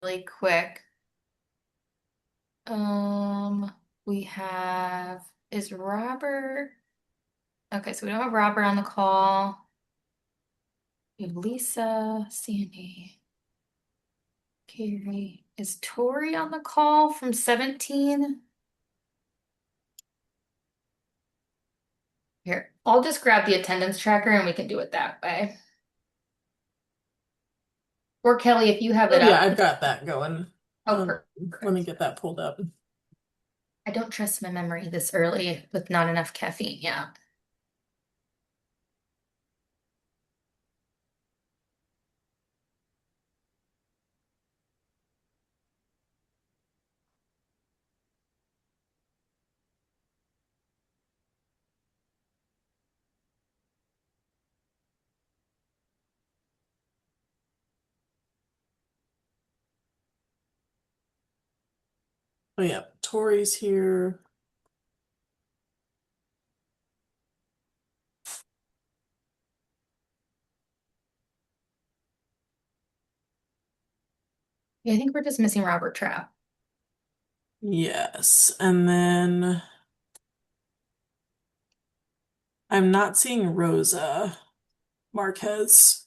really quick. We have, is Robert, okay, so we don't have Robert on the call. We have Lisa, Sandy, Carrie. Is Tori on the call from 17? Here, I'll just grab the attendance tracker and we can do it that way. Or Kelly, if you have Oh it yeah, up. I've got that going. Oh, Let me perfect. get that pulled up. I don't trust my memory this early with not enough caffeine. Yeah. Oh yeah, Tori's here. Yeah, I think we're just missing Robert Trapp. Yes, and then I'm not seeing Rosa Marquez.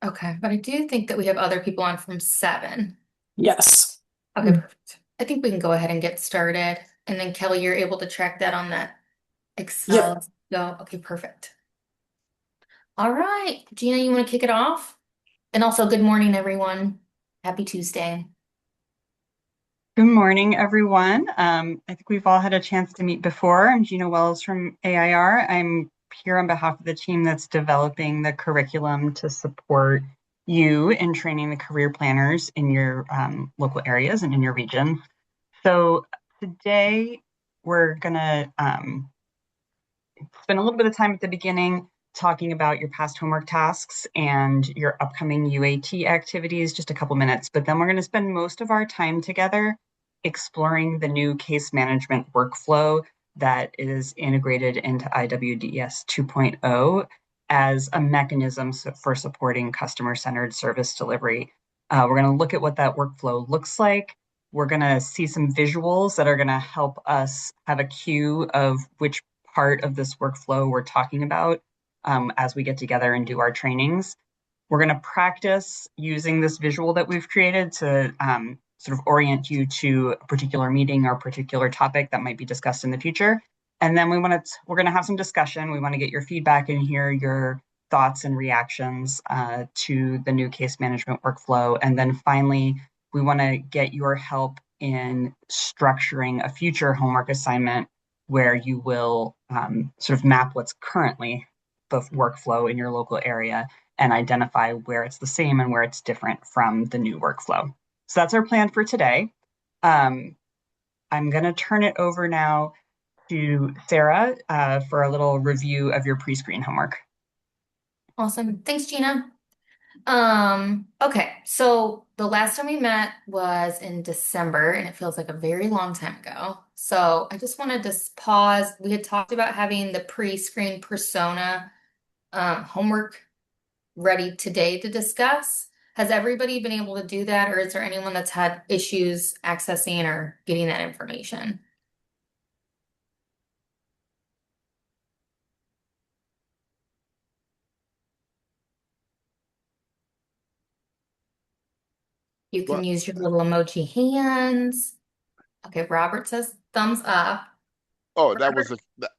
Okay, but I do think that we have other people on from 7. Yes. Okay, perfect. I think we can go ahead and get started. And then Kelly, you're able to track that on that Yep. Excel. Go. Okay, perfect. All right, Gina, you want to kick it off? And also, good morning, everyone. Happy Tuesday. Good morning, everyone. I think we've all had a chance to meet before. I'm Gina Wells from AIR. I'm here on behalf of the team that's developing the curriculum to support you in training the career planners in your local areas and in your region. So today we're going to spend a little bit of time at the beginning talking about your past homework tasks and your upcoming UAT activities, just a couple minutes, but then we're going to spend most of our time together exploring the new case management workflow that is integrated into IWDS 2.0 as a mechanism for supporting customer-centered service delivery. We're going to look at what that workflow looks like. We're going to see some visuals that are going to help us have a cue of which part of this workflow we're talking about as we get together and do our trainings. We're going to practice using this visual that we've created to sort of orient you to a particular meeting or a particular topic that might be discussed in the future. And then we're going to have some discussion. We want to get your feedback and hear your thoughts and reactions to the new case management workflow. And then finally, we want to get your help in structuring a future homework assignment where you will sort of map what's currently the workflow in your local area and identify where it's the same and where it's different from the new workflow. So that's our plan for today. Um, I'm going to turn it over now to Sarah for a little review of your pre-screen homework. Awesome. Thanks, Gina. Okay, so the last time we met was in December, and it feels like a very long time ago. So I just wanted to pause. We had talked about having the pre-screen persona homework ready today to discuss. Has everybody been able to do that, or is there anyone that's had issues accessing or getting that information? You can Well, use your little emoji hands. Okay, Robert says thumbs up. oh, that was Robert,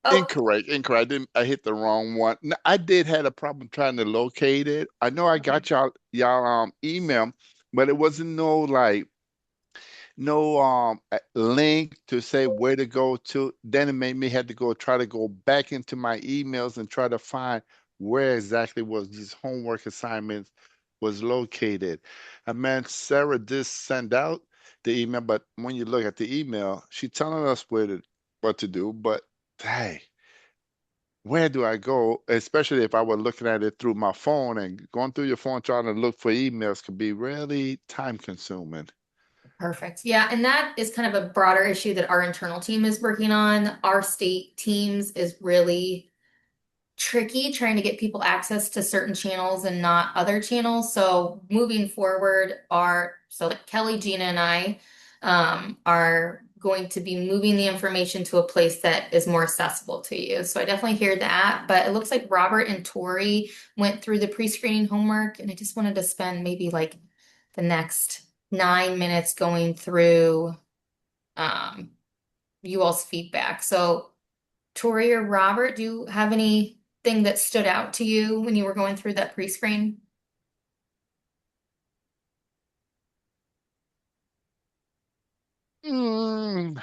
oh, incorrect. Incorrect. I hit the wrong one. I did had a problem trying to locate it. I know I got y'all email, but it wasn't no link to say where to go to. Then it made me had to try to go back into my emails and try to find where exactly was these homework assignments was located. I mean, Sarah did send out the email, but when you look at the email, she's telling us what to do, but hey, where do I go? Especially if I were looking at it through my phone, and going through your phone trying to look for emails could be really time consuming. perfect. Yeah, and that is kind of a broader issue that our internal team is working on. Our state teams is really tricky trying to get people access to certain channels and not other channels. So moving forward, like Kelly, Gina, and I are going to be moving the information to a place that is more accessible to you. So I definitely hear that. But it looks like Robert and Tori went through the pre-screening homework, and I just wanted to spend maybe like the next 9 minutes going through um, you all's feedback. So, Tori or Robert, do you have anything that stood out to you when you were going through that pre-screen? Mm,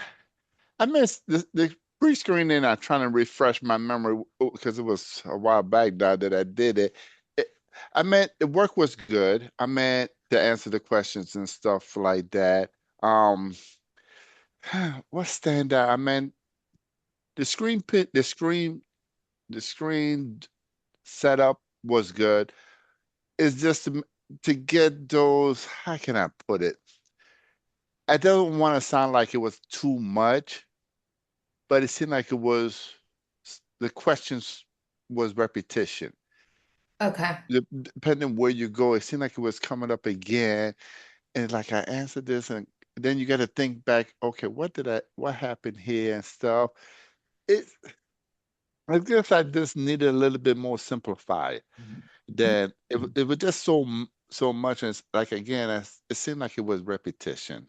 I missed the pre-screening. I'm trying to refresh my memory because it was a while back now that I did it. it. I meant the work was good. I meant to answer the questions and stuff like that. Um, what stand out? I meant the screen pit, the screen setup was good. It's just to get those. How can I put it? I don't want to sound like it was too much, but it seemed like it was the questions was repetition. Okay. Depending where you go, it seemed like it was coming up again. And like I answered this, and then you got to think back, okay, what happened here and stuff. It, I guess I just needed a little bit more simplified. Then it was just so much, and like again, it seemed like it was repetition.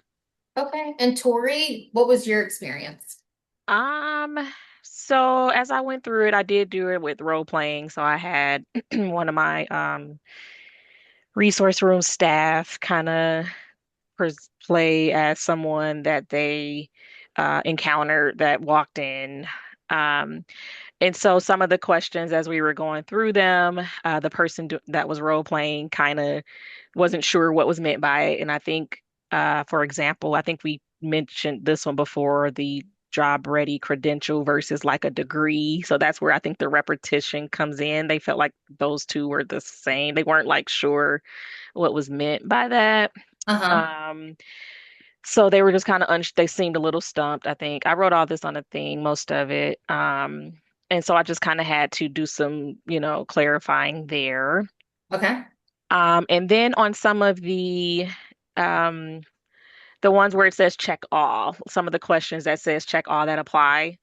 Okay. And Tori, what was your experience? Um, so as I went through it, I did do it with role playing. So I had one of my resource room staff kind of play as someone that they encountered that walked in. Um, and so some of the questions as we were going through them, the person that was role playing kind of wasn't sure what was meant by it. And I think, for example, I think we mentioned this one before, the job ready credential versus like a degree. So that's where I think the repetition comes in. They felt like those two were the same. They weren't like sure what was meant by that. Uh-huh. Um, so they were just kind of they seemed a little stumped, I think. I wrote all this on a thing, most of it. And so I just kind of had to do some, clarifying there. Okay. And then on some of um the ones where it says check all, some of the questions that says check all that apply.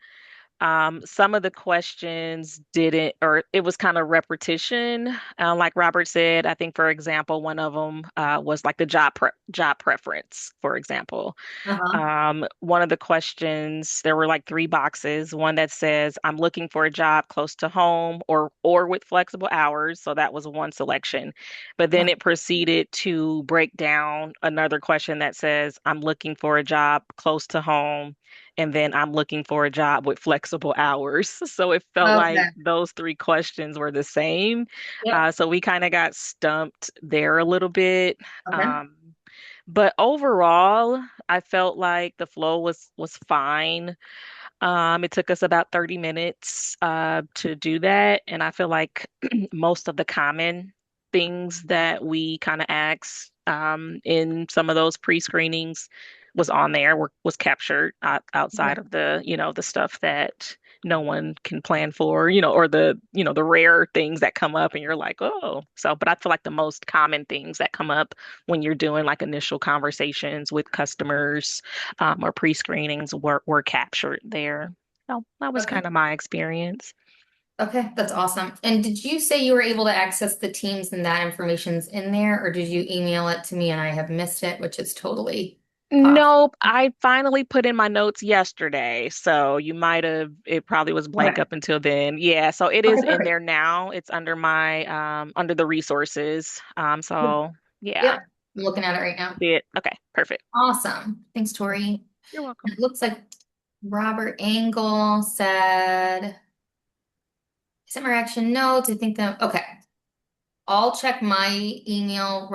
Some of the questions didn't, or it was kind of repetition. Like Robert said, I think, for example, one of them was like the job preference, for example. Uh-huh. One of the questions, there were like three boxes. One that says, I'm looking for a job close to home or with flexible hours. So that was one selection. But then it proceeded to break down another question that says, I'm looking for a job close to home. And then I'm looking for a job with flexible hours. So it felt like Okay. those three questions were the same. Yep. So we kind of got stumped there a little bit. Okay. Um, but overall, I felt like the flow was fine. It took us about 30 minutes to do that, and I feel like most of the common things that we kind of asked in some of those pre-screenings was on there, was captured Okay. outside of the stuff that no one can plan for, or the rare things that come up and you're like, oh. So, but I feel like the most common things that come up when you're doing like initial conversations with customers or pre-screenings were captured there. So that was Okay. kind of my experience. Okay, that's awesome. And did you say you were able to access the teams and that information's in there, or did you email it to me and I have missed it, which is totally possible? Nope, I finally put in my notes yesterday, so it probably was blank Okay. up until then. Yeah, so it is Okay, in perfect. there now. It's under my under the resources. So yeah, Yep. I'm looking at it right now. see it. Okay, perfect. Awesome. Thanks, Tori. You're welcome. It looks like Robert Angle said, sent my reaction notes. I think that, okay. I'll check my email,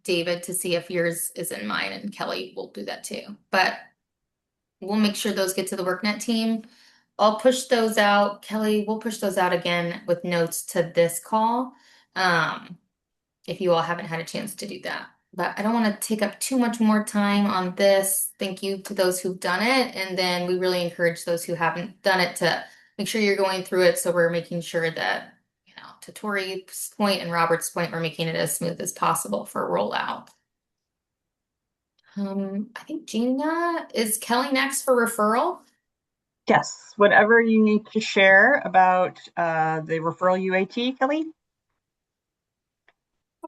David, to see if yours is in mine, and Kelly will do that too. But we'll make sure those get to the WorkNet team. I'll push those out. Kelly, we'll push those out again with notes to this call. Um, if you all haven't had a chance to do that. But I don't want to take up too much more time on this. Thank you to those who've done it. And then we really encourage those who haven't done it to make sure you're going through it so we're making sure that, to Tori's point and Robert's point, we're making it as smooth as possible for rollout. I think Gina, is Kelly next for referral? Yes, whatever you need to share about the referral UAT, Kelly.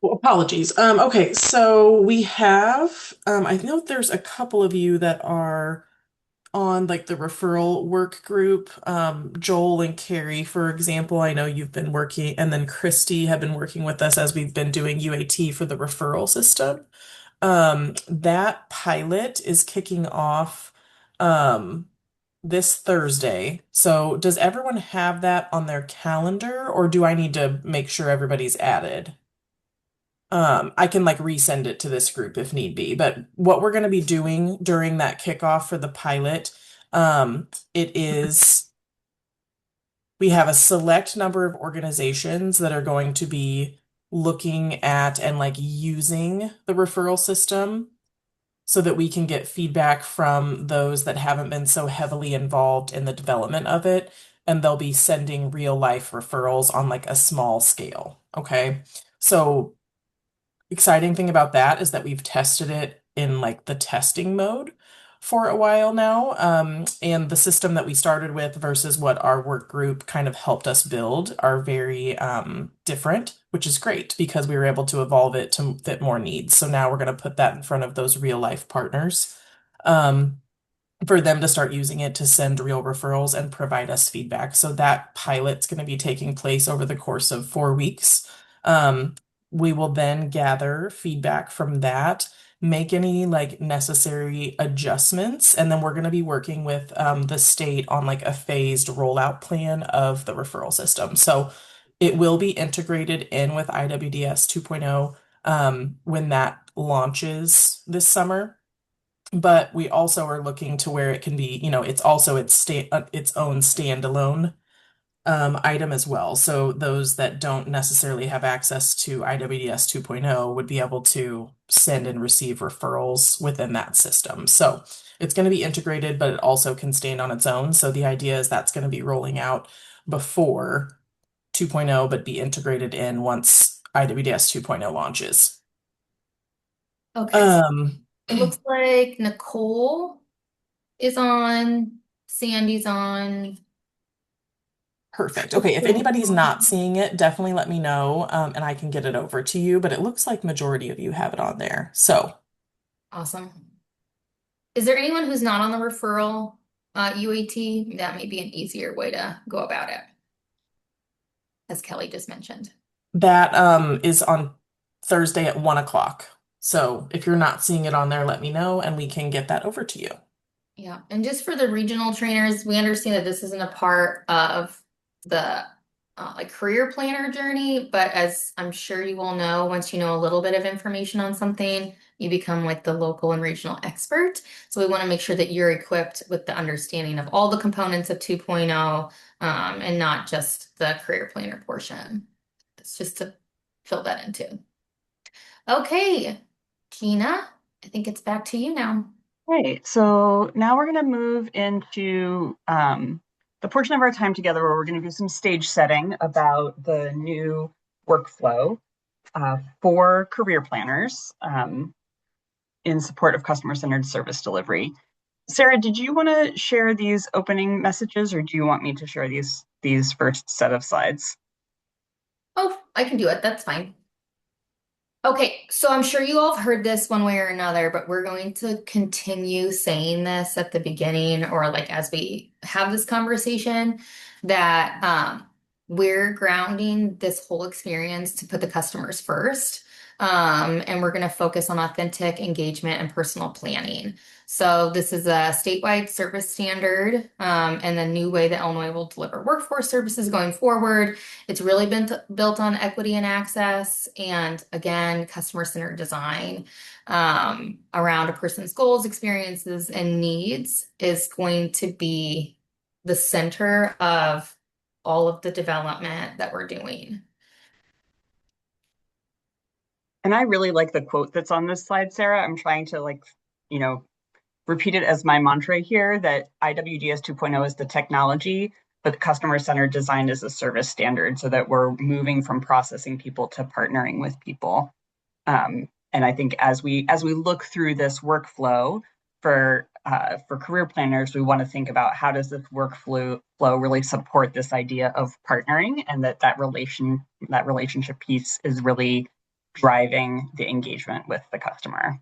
Oh, apologies. Okay, so we have, I know there's a couple of you that are on like the referral work group. Joel and Carrie, for example, I know you've been working, and then Christy have been working with us as we've been doing UAT for the referral system. That pilot is kicking off um, this Thursday. So does everyone have that on their calendar, or do I need to make sure everybody's added? I can like resend it to this group if need be. But what we're going to be doing during that kickoff for the pilot, it is we have a select number of organizations that are going to be looking at and like using the referral system so that we can get feedback from those that haven't been so heavily involved in the development of it. And they'll be sending real life referrals on like a small scale. Okay. So exciting thing about that is that we've tested it in like the testing mode for a while now. And the system that we started with versus what our work group kind of helped us build are very different, which is great because we were able to evolve it to fit more needs. So now we're going to put that in front of those real life partners. Um, for them to start using it to send real referrals and provide us feedback. So that pilot's going to be taking place over the course of 4 weeks. Um, we will then gather feedback from that, make any like necessary adjustments, and then we're going to be working with the state on like a phased rollout plan of the referral system. So it will be integrated in with IWDS 2.0 when that launches this summer, but we also are looking to where it can be, it's also its own standalone item as well. So those that don't necessarily have access to IWDS 2.0 would be able to send and receive referrals within that system. So it's going to be integrated, but it also can stand on its own. So the idea is that's going to be rolling out before 2.0, but be integrated in once IWDS 2.0 launches. Okay, so Um, it looks like Nicole is on, Sandy's on. Perfect. Okay, if anybody's not seeing it, definitely let me know, and I can get it over to you. But it looks like majority of you have it on there. So Awesome. Is there anyone who's not on the referral UAT? That may be an easier way to go about it, as Kelly just mentioned. that is on Thursday at 1 o'clock. So if you're not seeing it on there, let me know and we can get that over to you. Yeah, and just for the regional trainers, we understand that this isn't a part of the like career planner journey, but as I'm sure you all know, once you know a little bit of information on something, you become like the local and regional expert. So we want to make sure that you're equipped with the understanding of all the components of 2.0, and not just the career planner portion. It's just to fill that in too. Okay, Gina, I think it's back to you now. Right. So now we're going to move into the portion of our time together where we're going to do some stage setting about the new workflow for career planners in support of customer-centered service delivery. Sarah, did you want to share these opening messages, or do you want me to share these first set of slides? Oh, I can do it. That's fine. Okay, so I'm sure you all have heard this one way or another, but we're going to continue saying this at the beginning or like as we have this conversation that we're grounding this whole experience to put the customers first. And we're going to focus on authentic engagement and personal planning. So this is a statewide service standard, and the new way that Illinois will deliver workforce services going forward. It's really been built on equity and access, and again, customer-centered design around a person's goals, experiences, and needs is going to be the center of all of the development that we're doing. And I really like the quote that's on this slide, Sarah. I'm trying to you know, repeat it as my mantra here that IWDS 2.0 is the technology but the customer-centered design is a service standard so that we're moving from processing people to partnering with people. And I think as we look through this workflow for career planners, we want to think about how does this workflow really support this idea of partnering, and that relationship piece is really driving the engagement with the customer.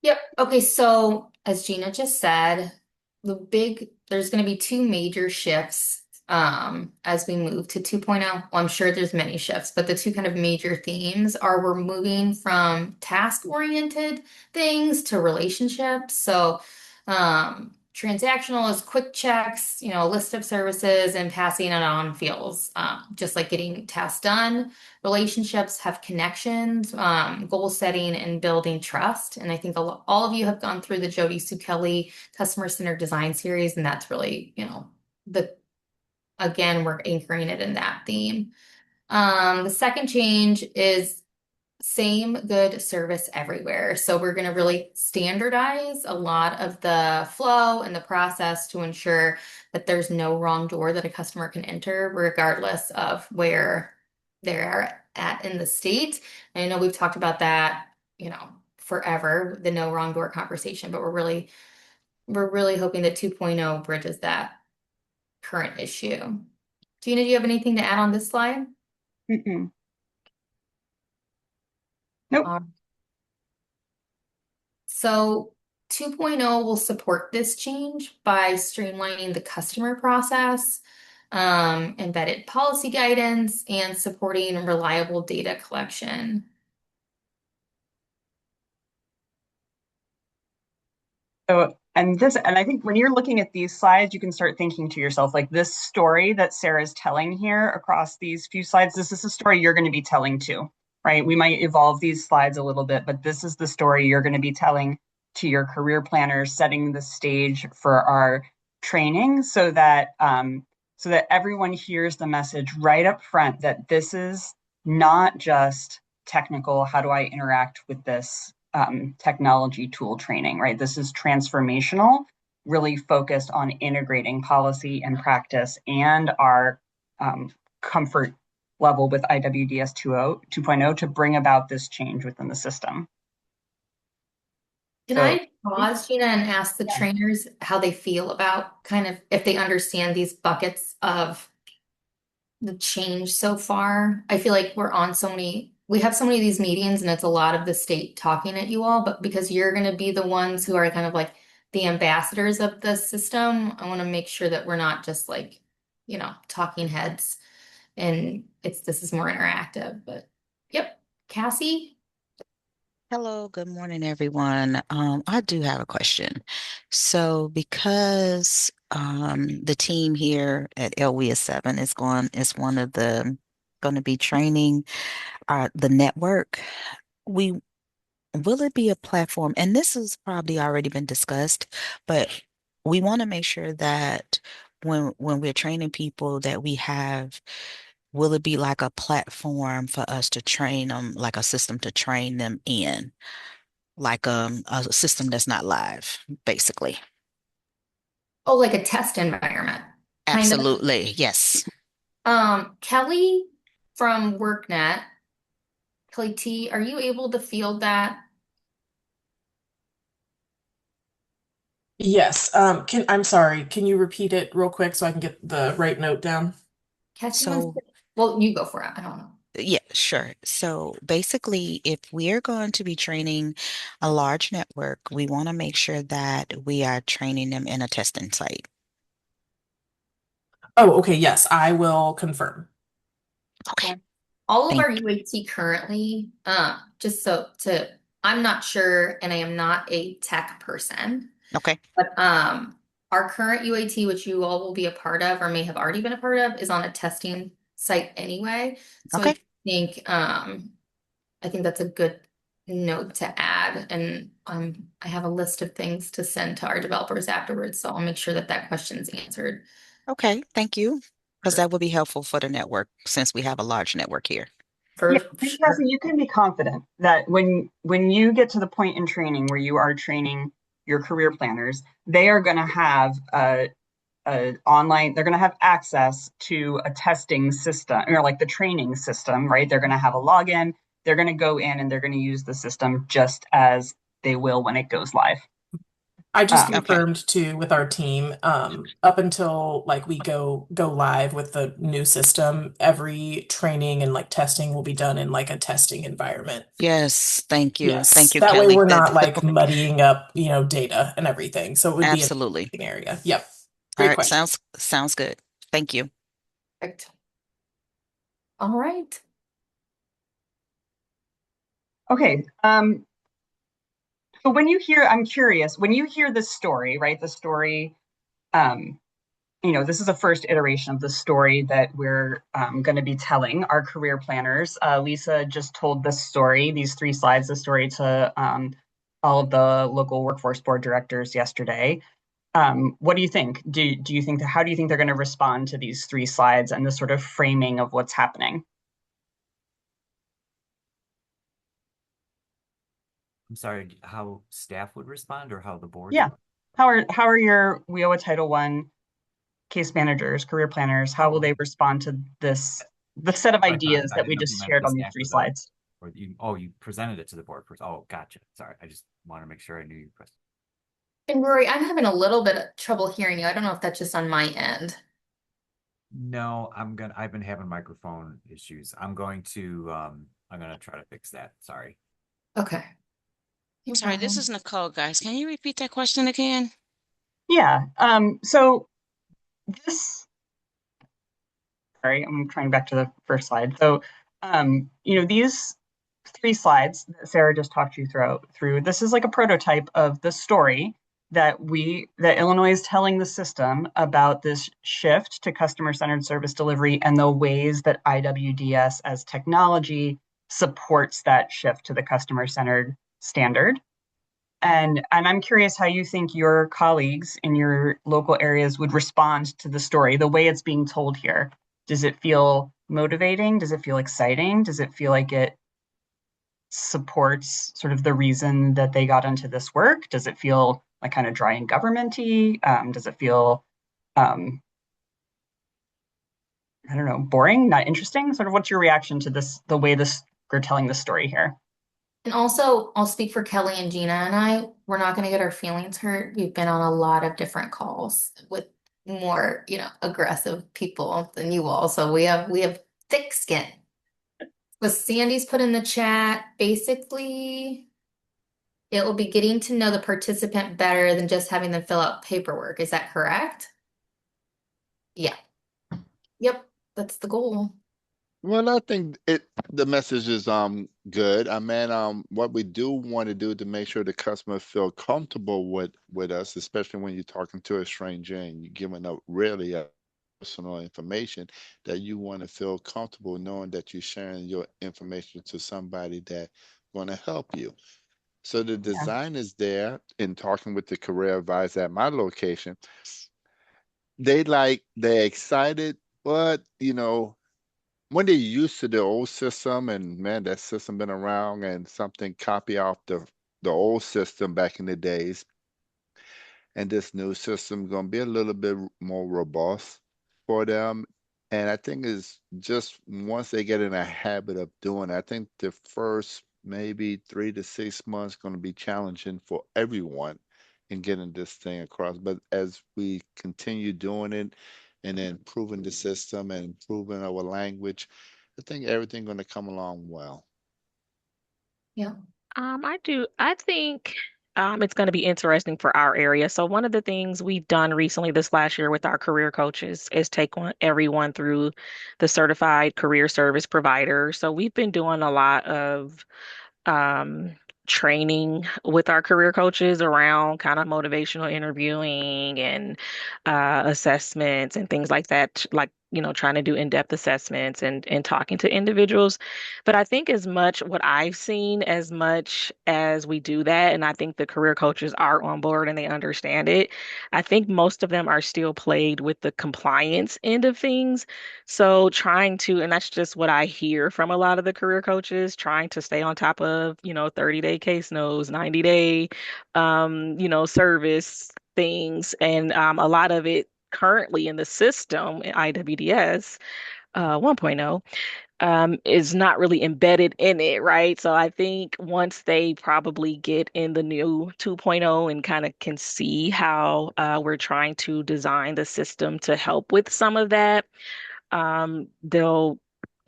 Yep. Okay, so as Gina just said, there's going to be two major shifts as we move to 2.0. Well, I'm sure there's many shifts, but the two kind of major themes are we're moving from task-oriented things to relationships. So transactional is quick checks, a list of services and passing it on feels just like getting tasks done. Relationships have connections, goal setting, and building trust. And I think all of you have gone through the Jody Sue Kelly customer centered design series, and that's really, the again, we're anchoring it in that theme. The second change is same good service everywhere. So we're going to really standardize a lot of the flow and the process to ensure that there's no wrong door that a customer can enter, regardless of where they're at in the state. And I know we've talked about that, forever, the no wrong door conversation, but we're really hoping that 2.0 bridges that current issue. Gina, do you have anything to add on this slide? Mm-mm. Nope. So 2.0 will support this change by streamlining the customer process, embedded policy guidance, and supporting reliable data collection. And I think when you're looking at these slides, you can start thinking to yourself, like this story that Sarah's telling here across these few slides, this is a story you're going to be telling too, right? We might evolve these slides a little bit, but this is the story you're going to be telling to your career planners, setting the stage for our training so that everyone hears the message right up front that this is not just technical, how do I interact with this technology tool training, right? This is transformational, really focused on integrating policy and practice and our comfort level with IWDS 2.0 to bring about this change within the system. Can I pause, Gina, and ask the trainers how they feel about kind of if they understand these buckets of the change so far? I feel like we have so many of these meetings and it's a lot of the state talking at you all, but because you're going to be the ones who are kind of like the ambassadors of the system, I want to make sure that we're not just like, talking heads and this is more interactive, but yep. Cassie? Hello, good morning, everyone. I do have a question. So, because the team here at LWIA 7 is one of the going to be training the network, we will it be a platform? And this has probably already been discussed, but we want to make sure that when we're training people that we have, will it be like a platform for us to train them, like a system to train them in? Like a system that's not live, basically. Oh, like a test environment, kind of. Absolutely. Yes. Kelly from workNet, Kelly T, are you able to field that? Yes. I'm sorry. Can you repeat it real quick so I can get the right note down? Cassie wants So, to, well, you go for it. I don't know. yeah, sure. So basically, if we're going to be training a large network, we want to make sure that we are training them in a testing site. Oh, okay. Yes, I will confirm. Okay. Okay. All of Thank our UAT currently, I'm not sure, and I am not a tech person, Okay. but our current UAT, which you all will be a part of or may have already been a part of, is on a testing site anyway. So Okay. I think that's a good note to add, and I have a list of things to send to our developers afterwards, so I'll make sure that that question's answered. Okay. Thank you. Because that would be helpful for the network since we have a large network here. Yeah, For I think, sure. Cassie, you can be confident that when you get to the point in training where you are training your career planners, they are going to have they're going to have access to a testing system or like the training system, right? They're going to have a login. They're going to go in and they're going to use the system just as they will when it goes live. I just Um, Okay. confirmed too with our team, up until like we go live with the new system, every training and like testing will be done in like a testing environment. Yes, thank you. Yes. Thank you, That way Kelly. we're That not like muddying up, data and everything. So it would be in absolutely. an area. Yep. All Great right, question. sounds good. Thank you. Perfect. All right. okay. So I'm curious, when you hear this story, right? The story, um, this is a first iteration of the story that we're going to be telling our career planners. Lisa just told this story, these 3 slides, the story to all of the local workforce board directors yesterday. What do you think? Do you think how do you think they're going to respond to these 3 slides and the sort of framing of what's happening? I'm sorry, how staff would respond or how the boards Yeah. would? How are your WIOA Title One case managers, career planners? How will Oh, they respond to the set of ideas I that didn't we know if you just meant shared the on these staff three or the, slides? or you presented it to the board first. Oh, gotcha. Sorry. I just want to make sure I knew your question. And Rory, I'm having a little bit of trouble hearing you. I don't know if that's just on my end. No, I've been having microphone issues. I'm gonna try to fix that. Sorry. Okay. No Sorry, this is problem. Nicole, guys. Can you repeat that question again? Yeah. So this, sorry, I'm trying back to the first slide. So, these 3 slides that Sarah just talked you through, this is like a prototype of the story that Illinois is telling the system about this shift to customer-centered service delivery and the ways that IWDS as technology supports that shift to the customer-centered standard. And I'm curious how you think your colleagues in your local areas would respond to the story, the way it's being told here. Does it feel motivating? Does it feel exciting? Does it feel like it supports sort of the reason that they got into this work? Does it feel like kind of dry and governmenty? Does it feel, um, I don't know, boring, not interesting? Sort of what's your reaction to this, the way this we're telling the story here? And also, I'll speak for Kelly and Gina and I. We're not going to get our feelings hurt. We've been on a lot of different calls with more, aggressive people than you all. So we have thick skin. What Sandy's put in the chat, basically, it will be getting to know the participant better than just having them fill out paperwork. Is that correct? Yeah. Yep. That's the goal. Well, I think the message is good. I mean, what we do want to do to make sure the customer feel comfortable with us, especially when you're talking to a stranger and you're giving up really personal information, that you want to feel comfortable knowing that you're sharing your information to somebody that going to help you. So the Yeah. design is there. In talking with the career advisor at my location, they're excited, but when they're used to the old system, and man, that system been around, and something copy off the old system back in the days, and this new system gonna be a little bit more robust for them. And I think it's just once they get in a habit of doing it, I think the first maybe 3 to 6 months gonna be challenging for everyone in getting this thing across. But as we continue doing it and then improving the system and improving our language, I think everything gonna come along well. Yeah. I think it's going to be interesting for our area. So one of the things we've done recently this last year with our career coaches is everyone through the certified career service provider. So we've been doing a lot of um, training with our career coaches around kind of motivational interviewing and assessments and things like that, like trying to do in-depth assessments and talking to individuals. But I think as much what I've seen, as much as we do that, and I think the career coaches are on board and they understand it, I think most of them are still plagued with the compliance end of things. So trying to, and that's just what I hear from a lot of the career coaches, trying to stay on top of, 30-day case notes, 90-day, service things. And a lot of it currently in the system, in IWDS 1.0, is not really embedded in it, right? So I think once they probably get in the new 2.0 and kind of can see how we're trying to design the system to help with some of that, they'll,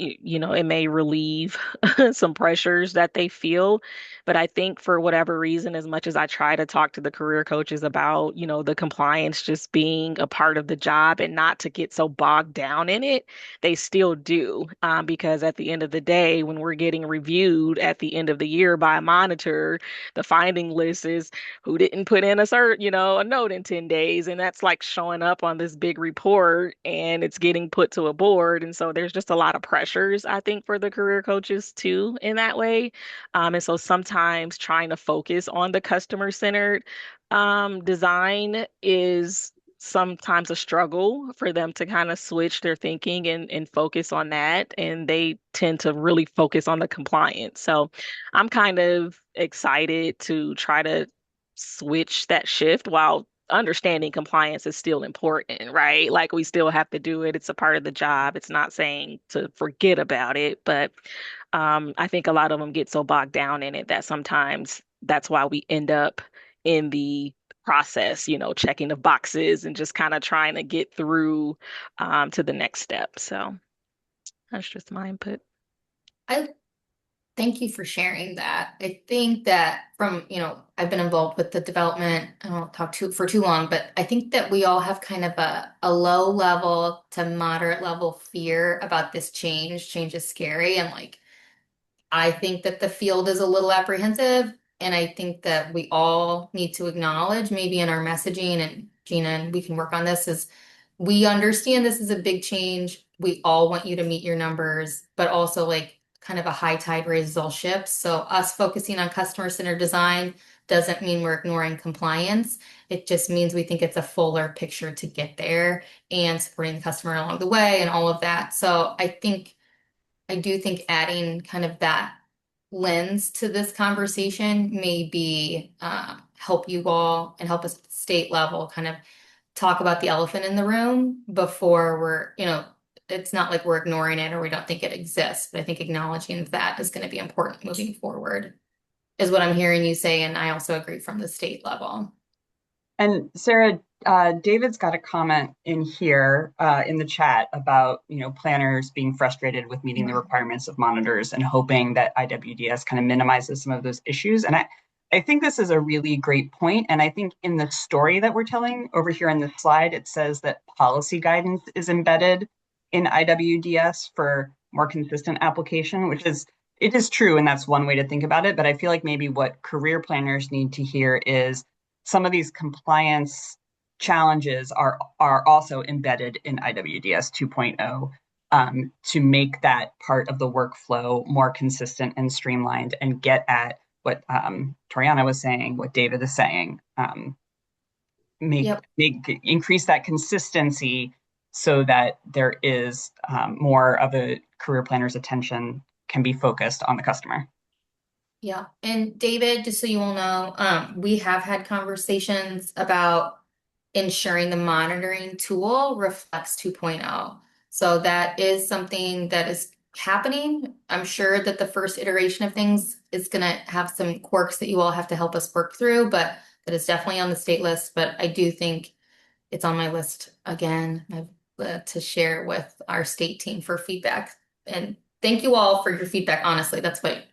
it may relieve some pressures that they feel. But I think for whatever reason, as much as I try to talk to the career coaches about, the compliance just being a part of the job and not to get so bogged down in it, they still do. Because at the end of the day, when we're getting reviewed at the end of the year by a monitor, the finding list is who didn't put in a note in 10 days. And that's like showing up on this big report and it's getting put to a board. And so there's just a lot of pressures, I think, for the career coaches too, in that way. And so sometimes trying to focus on the customer centered design is sometimes a struggle for them to kind of switch their thinking and focus on that. And they tend to really focus on the compliance. So I'm kind of excited to try to switch that shift while understanding compliance is still important, right? Like we still have to do it. It's a part of the job. It's not saying to forget about it, but I think a lot of them get so bogged down in it that sometimes that's why we end up in the process, checking the boxes and just kind of trying to get through to the next step. So that's just my input. I thank you for sharing that. I think that from, I've been involved with the development, I won't talk for too long, but I think that we all have kind of a low level to moderate level fear about this change. Change is scary. And like, I think that the field is a little apprehensive, and I think that we all need to acknowledge, maybe in our messaging, and Gina, and we can work on this, is we understand this is a big change. We all want you to meet your numbers, but also like kind of a high tide raises all ships. So us focusing on customer-centered design doesn't mean we're ignoring compliance. It just means we think it's a fuller picture to get there and supporting the customer along the way and all of that. So I do think adding kind of that lens to this conversation may be help you all and help us at the state level kind of talk about the elephant in the room before it's not like we're ignoring it or we don't think it exists, but I think acknowledging that is going to be important moving forward, is what I'm hearing you say. And I also agree from the state level. And Sarah, David's got a comment in here in the chat about, planners being frustrated with meeting the requirements of monitors and hoping that IWDS kind of minimizes some of those issues. And I think this is a really great point. And I think in the story that we're telling over here in the slide, it says that policy guidance is embedded in IWDS for more consistent application, it is true. And that's one way to think about it. But I feel like maybe what career planners need to hear is some of these compliance challenges are also embedded in IWDS 2.0 to make that part of the workflow more consistent and streamlined and get at what Toriana was saying, what David is saying, increase that consistency so that there is more of a career planner's attention can be focused on the customer. Yeah. And David, just so you all know, we have had conversations about ensuring the monitoring tool reflects 2.0. So that is something that is happening. I'm sure that the first iteration of things is going to have some quirks that you all have to help us work through, but that is definitely on the state list. But I do think it's on my list again to share with our state team for feedback. And thank you all for your feedback. Honestly, that's what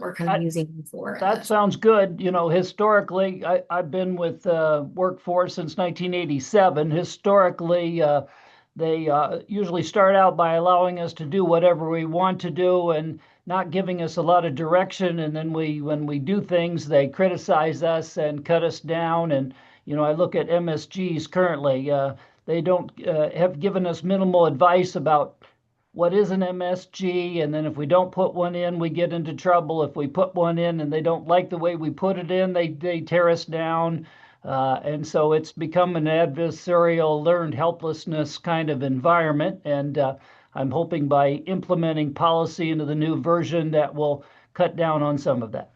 we're kind of using for. That sounds good. Historically, I've been with Workforce since 1987. Historically, they usually start out by allowing us to do whatever we want to do and not giving us a lot of direction. And then when we do things, they criticize us and cut us down. And I look at MSGs currently. they don't have given us minimal advice about what is an MSG, and then if we don't put one in, we get into trouble. If we put one in and they don't like the way we put it in, they tear us down. And so it's become an adversarial, learned helplessness kind of environment. And I'm hoping by implementing policy into the new version that will cut down on some of that.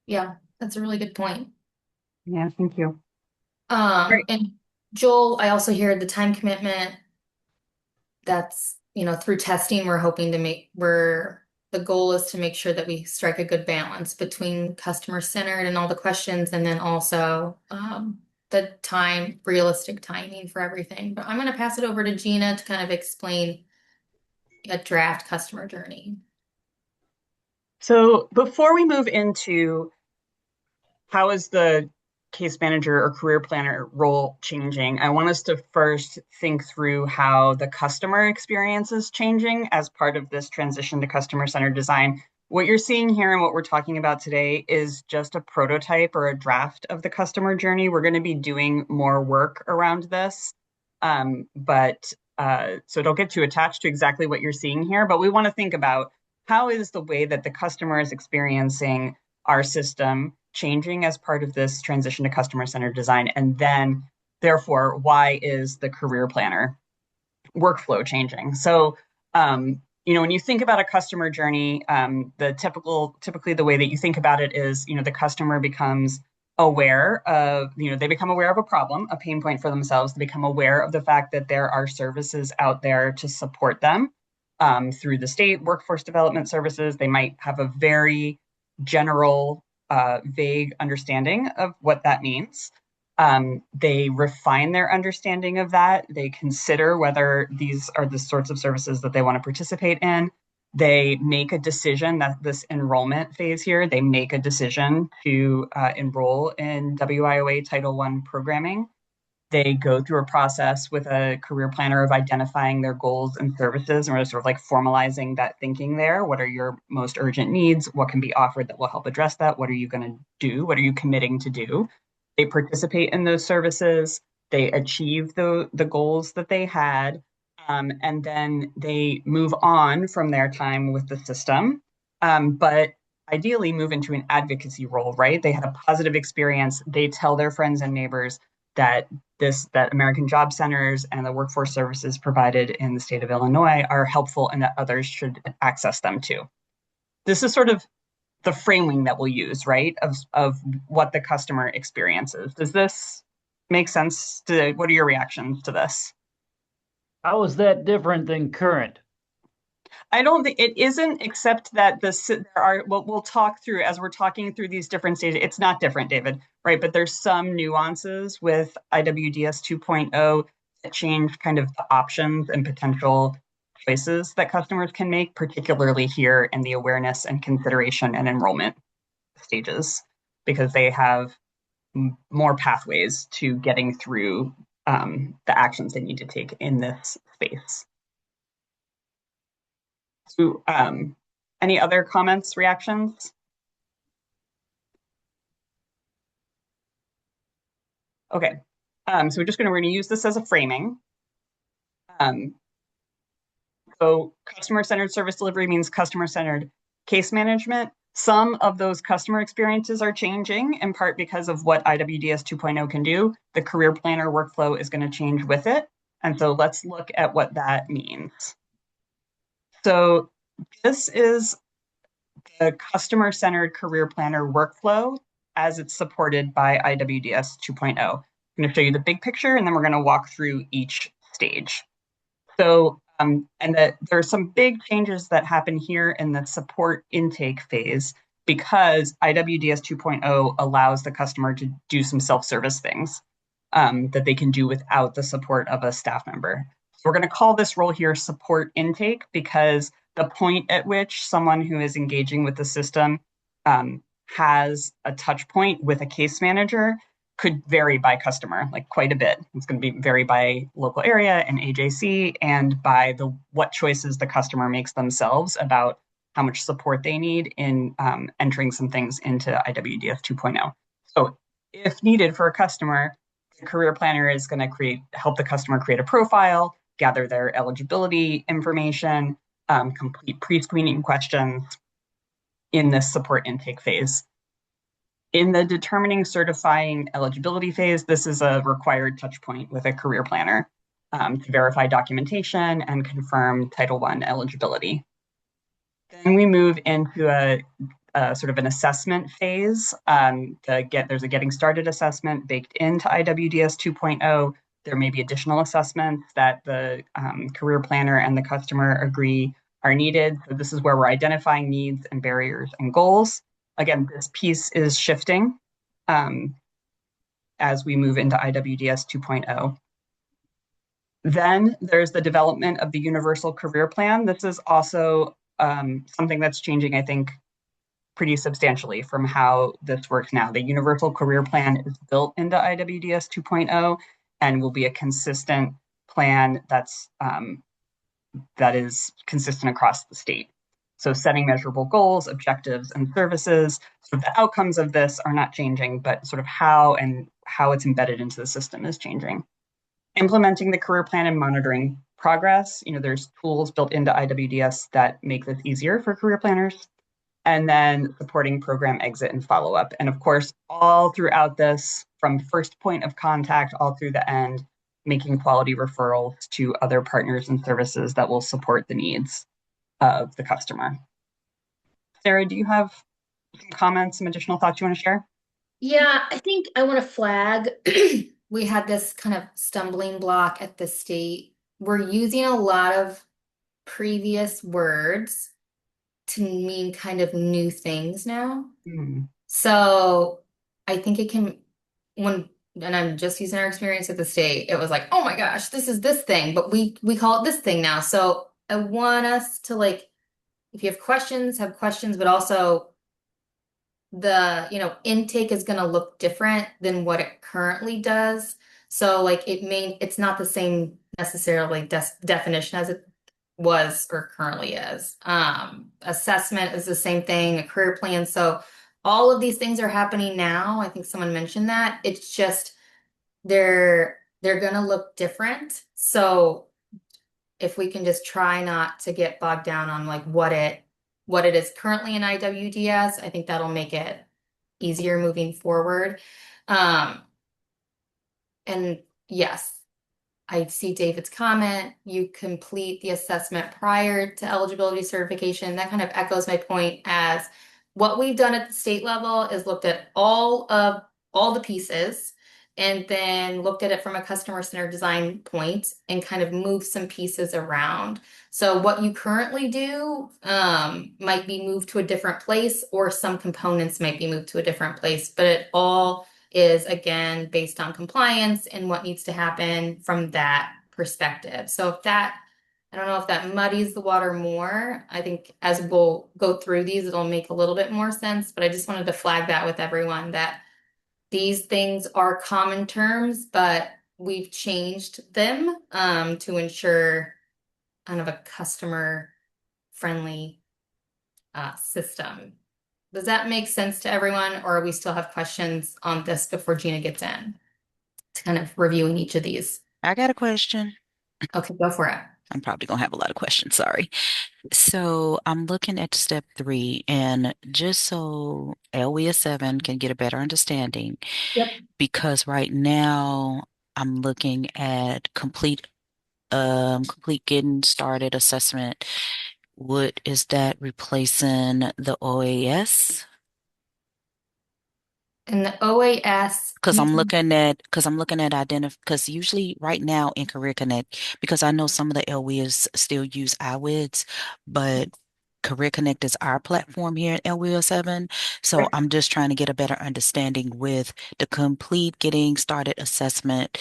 Yeah, that's a really good point. Yeah, thank you. Great. And Joel, I also hear the time commitment. That's, through testing, we're hoping to the goal is to make sure that we strike a good balance between customer centered and all the questions, and then also the realistic timing for everything. But I'm going to pass it over to Gina to kind of explain a draft customer journey. So before we move into how is the case manager or career planner role changing, I want us to first think through how the customer experience is changing as part of this transition to customer-centered design. What you're seeing here and what we're talking about today is just a prototype or a draft of the customer journey. We're going to be doing more work around this, so don't get too attached to exactly what you're seeing here, but we want to think about how is the way that the customer is experiencing our system changing as part of this transition to customer-centered design, and then therefore why is the career planner workflow changing? So when you think about a customer journey, typically the way that you think about it is, the customer becomes aware of, they become aware of a problem, a pain point for themselves. They become aware of the fact that there are services out there to support them through the state workforce development services. They might have a very general, vague understanding of what that means. They refine their understanding of that. They consider whether these are the sorts of services that they want to participate in. They make a decision that this enrollment phase here, they make a decision to enroll in WIOA Title I programming. They go through a process with a career planner of identifying their goals and services, and we're sort of like formalizing that thinking there. What are your most urgent needs? What can be offered that will help address that? What are you going to do? What are you committing to do? They participate in those services. They achieve the goals that they had. And then they move on from their time with the system. But ideally move into an advocacy role, right? They had a positive experience. They tell their friends and neighbors that American Job Centers and the workforce services provided in the state of Illinois are helpful and that others should access them too. This is sort of the framing that we'll use, right, of what the customer experiences. Does this make sense? What are your reactions to this? How is that different than current? I don't think it isn't, except that we'll talk through as we're talking through these different stages. It's not different, David, right? But there's some nuances with IWDS 2.0 that change kind of the options and potential choices that customers can make, particularly here in the awareness and consideration and enrollment stages, because they have more pathways to getting through the actions they need to take in this space. So, any other comments, reactions? Okay, so we're going to use this as a framing. So customer-centered service delivery means customer-centered case management. Some of those customer experiences are changing, in part because of what IWDS 2.0 can do. The career planner workflow is going to change with it. And so let's look at what that means. So this is the customer-centered career planner workflow as it's supported by IWDS 2.0. I'm going to show you the big picture, and then we're going to walk through each stage. So, there are some big changes that happen here in the support intake phase because IWDS 2.0 allows the customer to do some self-service things that they can do without the support of a staff member. So we're going to call this role here support intake because the point at which someone who is engaging with the system has a touch point with a case manager could vary by customer, like quite a bit. It's going to vary by local area and AJC and by what choices the customer makes themselves about how much support they need in entering some things into IWDS 2.0. So if needed for a customer, The career planner is going to help the customer create a profile, gather their eligibility information, complete pre-screening questions in this support intake phase. In the determining certifying eligibility phase, this is a required touch point with a career planner to verify documentation and confirm Title I eligibility. Then we move into a sort of an assessment phase. There's a getting started assessment baked into IWDS 2.0. There may be additional assessments that the career planner and the customer agree are needed. So this is where we're identifying needs and barriers and goals. Again, this piece is shifting as we move into IWDS 2.0. Then there's the development of the Universal Career Plan. This is also something that's changing, I think, pretty substantially from how this works now. The Universal Career Plan is built into IWDS 2.0 and will be a consistent plan that is consistent across the state. So setting measurable goals, objectives, and services. So the outcomes of this are not changing, but sort of how it's embedded into the system is changing. Implementing the career plan and monitoring progress. There's tools built into IWDS that make this easier for career planners. And then supporting program exit and follow-up. And of course, all throughout this, from first point of contact all through the end, making quality referrals to other partners and services that will support the needs of the customer. Sarah, do you have some comments, some additional thoughts you want to share? Yeah, I think I want to flag we had this kind of stumbling block at the state. We're using a lot of previous words to mean kind of new things now. So I think it can, and I'm just using our experience at the state, it was like, oh my gosh, this is this thing, but we call it this thing now. So I want us to like, if you have questions, but also the, intake is going to look different than what it currently does. So like it's not the same necessarily definition as it was or currently is. Assessment is the same thing, a career plan. So all of these things are happening now. I think someone mentioned that. It's just they're gonna look different. So if we can just try not to get bogged down on like what it is currently in IWDS, I think that'll make it easier moving forward. And yes, I see David's comment. You complete the assessment prior to eligibility certification. That kind of echoes my point as what we've done at the state level is looked at all the pieces and then looked at it from a customer-centered design point and kind of moved some pieces around. So what you currently do might be moved to a different place or some components might be moved to a different place, but it all is again based on compliance and what needs to happen from that perspective. So I don't know if that muddies the water more. I think as we'll go through these, it'll make a little bit more sense, but I just wanted to flag that with everyone that these things are common terms, but we've changed them to ensure kind of a customer friendly system. Does that make sense to everyone, or we still have questions on this before Gina gets in to kind of reviewing each of these? I got a question. Okay, go for it. I'm probably gonna have a lot of questions, sorry. So I'm looking at step 3, and just so LWIA 7 can get a better understanding, Yep. because right now I'm looking at complete getting started assessment. What is that replacing the OAS? And the OAS, Because I'm looking at because usually right now in Career Connect, because I know some of the LWIAs still use IWDS, but Career Connect is our platform here at LWIA 7. So I'm just trying to get a better understanding with the complete getting started assessment.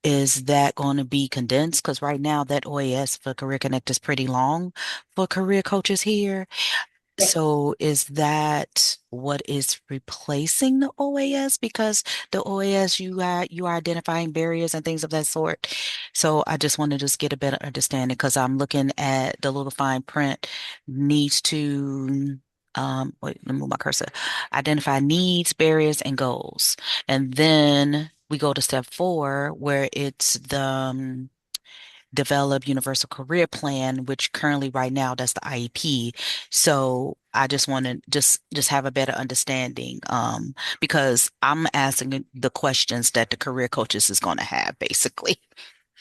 Is that going to be condensed? Because right now that OAS for Career Connect is pretty long for career coaches here. So is that what is replacing the OAS? Because the OAS, you are identifying barriers and things of that sort. So I just want to just get a better understanding because I'm looking at the little fine print needs to wait, let me move my cursor. Identify needs, barriers, and goals. And then we go to step 4 where it's the develop universal career plan, which currently right now that's the IEP. So I just want to just have a better understanding, because I'm asking the questions that the career coaches is going to have basically.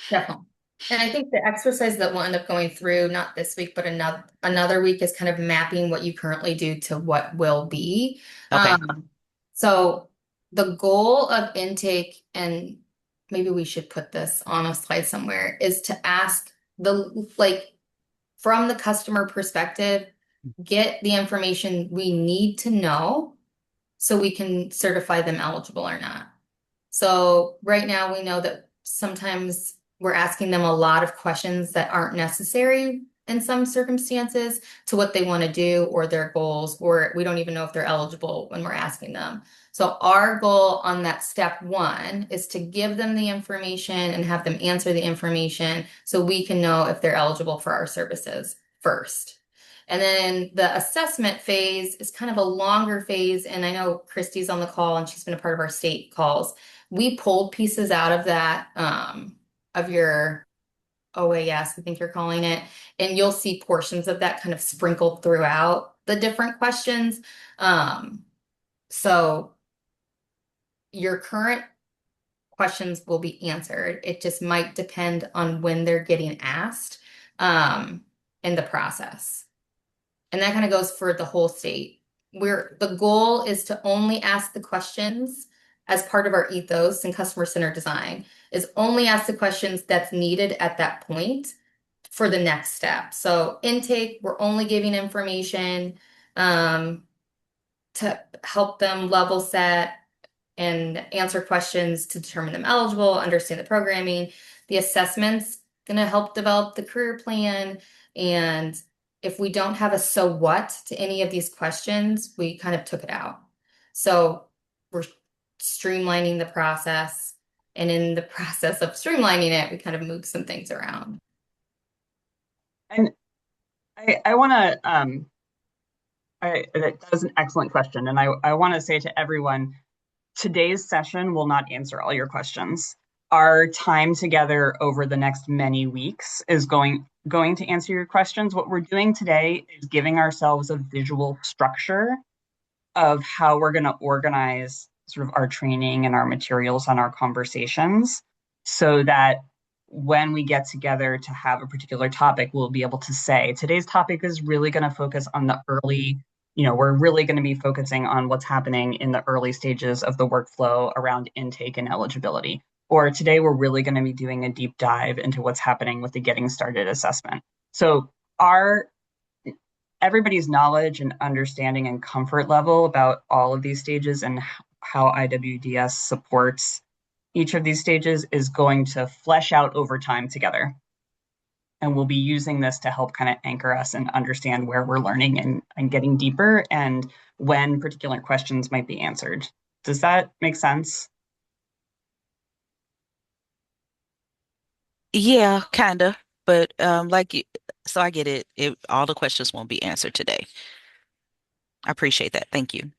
Definitely. And I think the exercise that we'll end up going through, not this week, but another week, is kind of mapping what you currently do to what will be. Okay. So the goal of intake, and maybe we should put this on a slide somewhere, is to ask from the customer perspective, get the information we need to know so we can certify them eligible or not. So right now we know that sometimes we're asking them a lot of questions that aren't necessary in some circumstances to what they want to do or their goals, or we don't even know if they're eligible when we're asking them. So our goal on that step 1 is to give them the information and have them answer the information so we can know if they're eligible for our services first. And then the assessment phase is kind of a longer phase. And I know Christy's on the call and she's been a part of our state calls. We pulled pieces out of that, of your OAS, I think you're calling it, and you'll see portions of that kind of sprinkled throughout the different questions. So your current questions will be answered. It just might depend on when they're getting asked, in the process. And that kind of goes for the whole state. Where the goal is to only ask the questions as part of our ethos and customer centered design, is only ask the questions that's needed at that point for the next step. So intake, we're only giving information to help them level set and answer questions to determine them eligible, understand the programming. The assessment's going to help develop the career plan. And if we don't have a so what to any of these questions, we kind of took it out. So we're streamlining the process. And in the process of streamlining it, we kind of moved some things around. And I want to, that was an excellent question. And I want to say to everyone, today's session will not answer all your questions. Our time together over the next many weeks is going to answer your questions. What we're doing today is giving ourselves a visual structure of how we're going to organize sort of our training and our materials and our conversations so that when we get together to have a particular topic, we'll be able to say, today's topic is really going to focus on the early, we're really going to be focusing on what's happening in the early stages of the workflow around intake and eligibility. Or today, we're really going to be doing a deep dive into what's happening with the getting started assessment. So everybody's knowledge and understanding and comfort level about all of these stages and how IWDS supports each of these stages is going to flesh out over time together. And we'll be using this to help kind of anchor us and understand where we're learning and getting deeper and when particular questions might be answered. Does that make sense? Yeah, kind of. But so I get it. All the questions won't be answered today. I appreciate that. Thank you.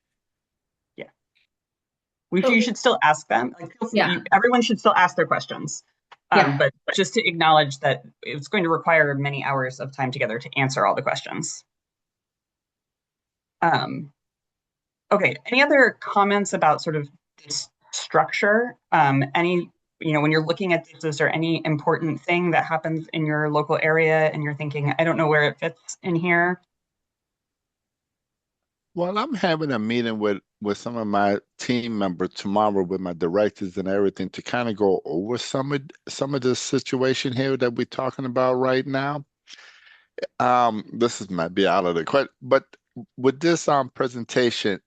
Yeah. You should still ask them. Like, Yeah. Everyone should still ask their questions. Yeah. But just to acknowledge that it's going to require many hours of time together to answer all the questions. Okay, any other comments about sort of this structure? When you're looking at this, is there any important thing that happens in your local area and you're thinking, I don't know where it fits in here? Well, I'm having a meeting with some of my team members tomorrow with my directors and everything to kind of go over some of the situation here that we're talking about right now. This is might be out of the question, but with this presentation,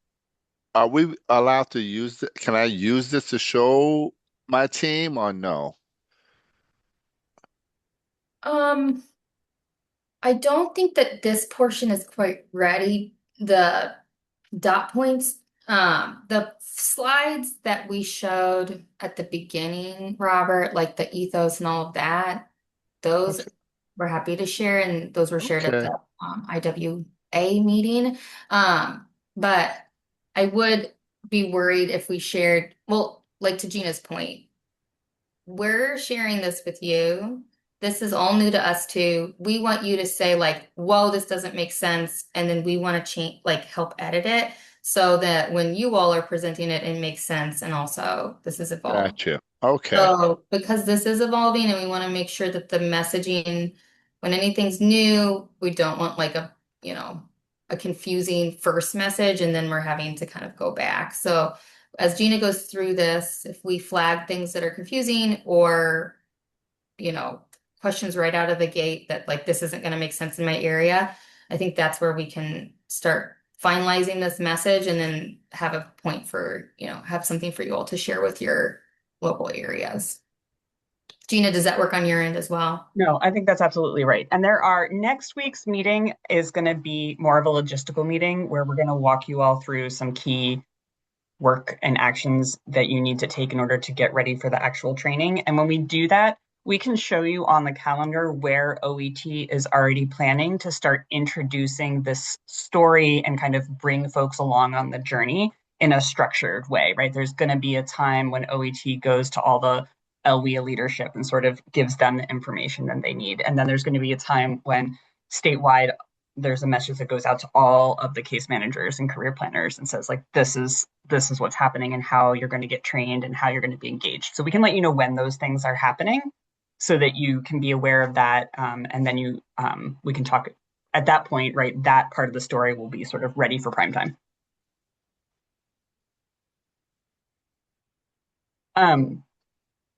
are we allowed to use it? Can I use this to show my team or no? I don't think that this portion is quite ready. The dot points, the slides that we showed at the beginning, Robert, like the ethos and all of that, those Okay. we're happy to share, and those were shared at Okay. the IWA meeting. But I would be worried if we shared, well, like to Gina's point, we're sharing this with you. This is all new to us too. We want you to say like, whoa, this doesn't make sense. And then we want to change, like help edit it so that when you all are presenting it, it makes sense. And also this is evolved. Gotcha. Okay. So because this is evolving and we want to make sure that the messaging, when anything's new, we don't want like a, you know, a confusing first message and then we're having to kind of go back. So as Gina goes through this, if we flag things that are confusing or, you know, questions right out of the gate that like this isn't going to make sense in my area, I think that's where we can start finalizing this message and then have a point for, you know, have something for you all to share with your local areas. Gina, does that work on your end as well? No, I think that's absolutely right. And next week's meeting is going to be more of a logistical meeting where we're going to walk you all through some key work and actions that you need to take in order to get ready for the actual training. And when we do that, we can show you on the calendar where OET is already planning to start introducing this story and kind of bring folks along on the journey in a structured way, right? There's going to be a time when OET goes to all the LWIA leadership and sort of gives them the information that they need. And then there's going to be a time when statewide there's a message that goes out to all of the case managers and career planners and says like this is what's happening and how you're going to get trained and how you're going to be engaged. So we can let you know when those things are happening so that you can be aware of that. And then we can talk at that point, right? That part of the story will be sort of ready for prime time.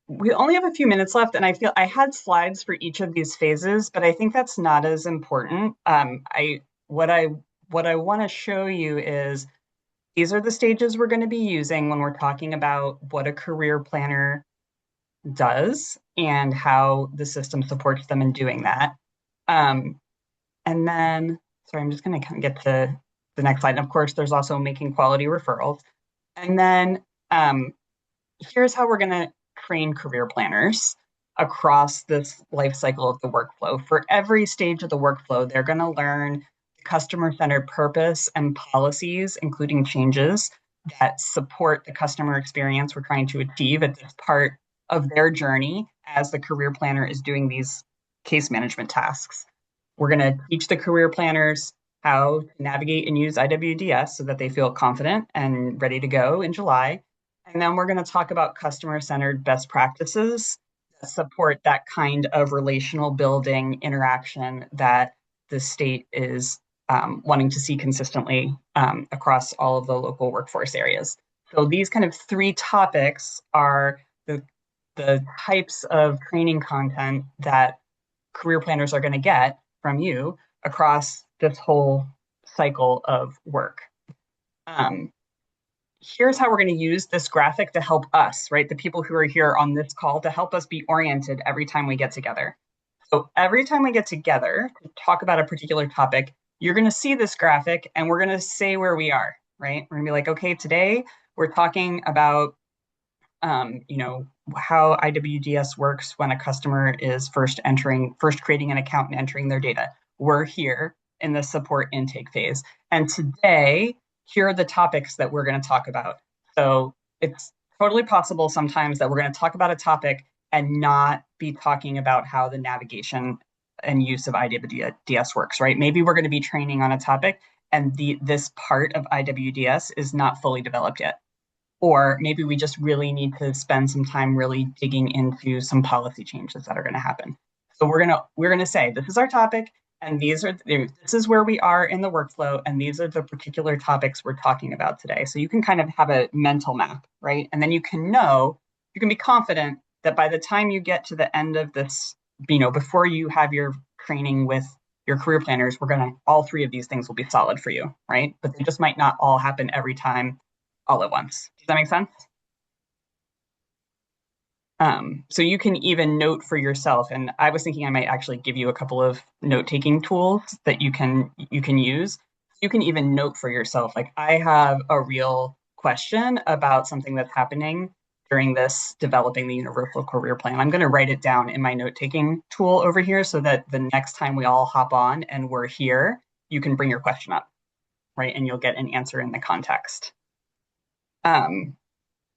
We only have a few minutes left, and I feel I had slides for each of these phases, but I think that's not as important. What I want to show you is these are the stages we're going to be using when we're talking about what a career planner does and how the system supports them in doing that. And then, sorry, I'm just going to kind of get to the next slide. And of course, there's also making quality referrals. And then here's how we're going to train career planners across this life cycle of the workflow. For every stage of the workflow, they're going to learn customer-centered purpose and policies, including changes that support the customer experience we're trying to achieve at this part of their journey as the career planner is doing these case management tasks. We're going to teach the career planners how to navigate and use IWDS so that they feel confident and ready to go in July. And then we're going to talk about customer-centered best practices that support that kind of relational building interaction that the state is wanting to see consistently across all of the local workforce areas. So these kind of three topics are the types of training content that career planners are going to get from you across this whole cycle of work. Here's how we're going to use this graphic to help us, right? The people who are here on this call to help us be oriented every time we get together. So every time we get together to talk about a particular topic, you're going to see this graphic and we're going to say where we are, right? We're going to be like, okay, today we're talking about, how IWDS works when a customer is first creating an account and entering their data. We're here in the support intake phase. And today, here are the topics that we're going to talk about. So it's totally possible sometimes that we're going to talk about a topic and not be talking about how the navigation and use of IWDS works, right? Maybe we're going to be training on a topic and this part of IWDS is not fully developed yet. Or maybe we just really need to spend some time really digging into some policy changes that are going to happen. So we're gonna say this is our topic, and this is where we are in the workflow, and these are the particular topics we're talking about today. So you can kind of have a mental map, right? And then you can be confident that by the time you get to the end of this, before you have your training with your career planners, all three of these things will be solid for you, right? But they just might not all happen every time all at once. Does that make sense? So you can even note for yourself, and I was thinking I might actually give you a couple of note-taking tools that you can use. You can even note for yourself, like I have a real question about something that's happening during this developing the universal career plan. I'm going to write it down in my note-taking tool over here so that the next time we all hop on and we're here, you can bring your question up, right? And you'll get an answer in the context.